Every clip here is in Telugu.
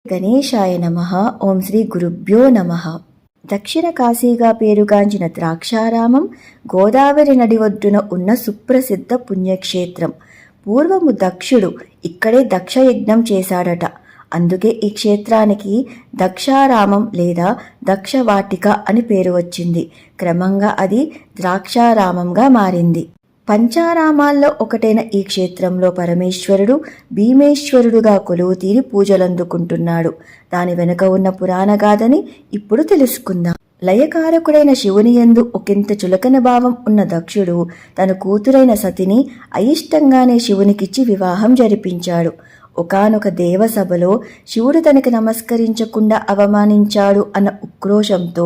గణేశాయ నమః. ఓం శ్రీ గురుభ్యో నమః. దక్షిణ కాశీగా పేరుగాంచిన ద్రాక్షారామం గోదావరి నడి ఒడ్డున ఉన్న సుప్రసిద్ధ పుణ్యక్షేత్రం. పూర్వము దక్షుడు ఇక్కడే దక్షయజ్ఞం చేశాడట. అందుకే ఈ క్షేత్రానికి దక్షారామం లేదా దక్షవాటిక అని పేరు వచ్చింది. క్రమంగా అది ద్రాక్షారామంగా మారింది. పంచారామాల్లో ఒకటైన ఈ క్షేత్రంలో పరమేశ్వరుడు భీమేశ్వరుడుగా కొలువుతీరి పూజలందుకుంటున్నాడు. దాని వెనుక ఉన్న పురాణగాథని ఇప్పుడు తెలుసుకుందాం. లయకారకుడైన శివుని యందు ఒకంత చులకన భావం ఉన్న దక్షుడు తన కూతురైన సతిని అయిష్టంగానే శివునికిచ్చి వివాహం జరిపించాడు. ఒకానొక దేవసభలో శివుడు తనకి నమస్కరించకుండా అవమానించాడు అన్న ఉక్రోషంతో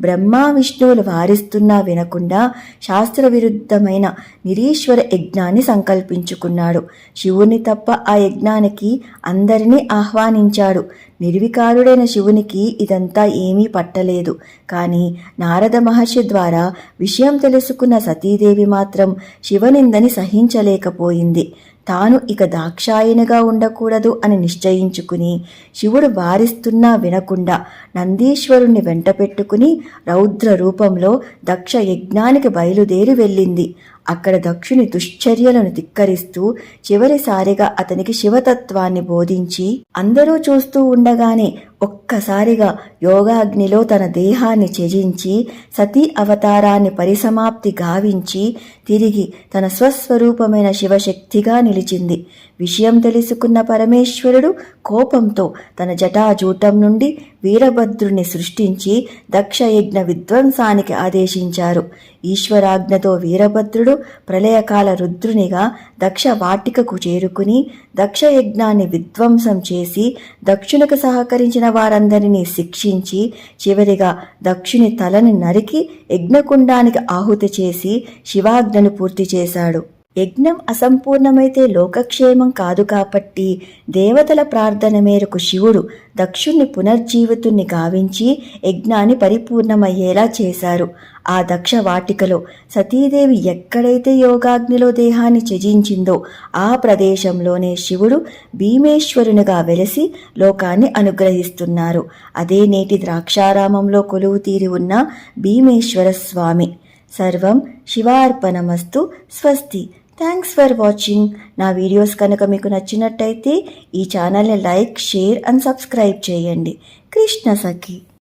బ్రహ్మ విష్ణువులు వారిస్తున్నా వినకుండా శాస్త్రవిరుద్ధమైన నిరీశ్వర యజ్ఞాన్ని సంకల్పించుకున్నాడు. శివుని తప్ప ఆ యజ్ఞానికి అందరినీ ఆహ్వానించాడు. నిర్వికారుడైన శివునికి ఇదంతా ఏమీ పట్టలేదు. కానీ నారద మహర్షి ద్వారా విషయం తెలుసుకున్న సతీదేవి మాత్రం శివనిందని సహించలేకపోయింది. తాను ఇక దాక్షాయనిగా ఉండకూడదు అని నిశ్చయించుకుని శివుడు వారిస్తున్నా వినకుండా నందీశ్వరుణ్ణి వెంట పెట్టుకుని రౌద్ర రూపంలో దక్ష యజ్ఞానికి బయలుదేరి వెళ్ళింది. అక్కడ దక్షుని దుశ్చర్యలను ధిక్కరిస్తూ చివరిసారిగా అతనికి శివతత్వాన్ని బోధించి అందరూ చూస్తూ ఉండగానే ఒక్కసారిగా యోగాగ్నిలో తన దేహాన్ని త్యజించి సతీ అవతారాన్ని పరిసమాప్తి గావించి తిరిగి తన స్వస్వరూపమైన శివశక్తిగా నిలిచింది. విషయం తెలుసుకున్న పరమేశ్వరుడు కోపంతో తన జటాజూటం నుండి వీరభద్రుని సృష్టించి దక్షయజ్ఞ విధ్వంసానికి ఆదేశించారు. ఈశ్వరాజ్ఞతో వీరభద్రుడు ప్రళయకాల రుద్రునిగా దక్ష వాటికకు చేరుకుని దక్షయజ్ఞాన్ని విధ్వంసం చేసి దక్షునికి సహకరించిన వారందరినీ శిక్షించి చివరిగా దక్షుని తలని నరికి యజ్ఞకుండానికి ఆహుతి చేసి శివాజ్ఞను పూర్తి చేశాడు. యజ్ఞం అసంపూర్ణమైతే లోకక్షేమం కాదు కాబట్టి దేవతల ప్రార్థన మేరకు శివుడు దక్షుణ్ణి పునర్జీవితుణ్ణి గావించి యజ్ఞాన్ని పరిపూర్ణమయ్యేలా చేశారు. ఆ దక్ష వాటికలో సతీదేవి ఎక్కడైతే యోగాగ్నిలో దేహాన్ని త్యజించిందో ఆ ప్రదేశంలోనే శివుడు భీమేశ్వరునిగా వెలసి లోకాన్ని అనుగ్రహిస్తున్నారు. అదే నేటి ద్రాక్షారామంలో కొలువు తీరి ఉన్న భీమేశ్వర స్వామి. సర్వం శివార్పణమస్తు. స్వస్తి. Thanks for watching. నా వీడియోస్ కనుక మీకు నచ్చినట్టయితే ఈ ఛానల్ని లైక్, షేర్ అండ్ సబ్స్క్రైబ్ చేయండి. కృష్ణ సఖి.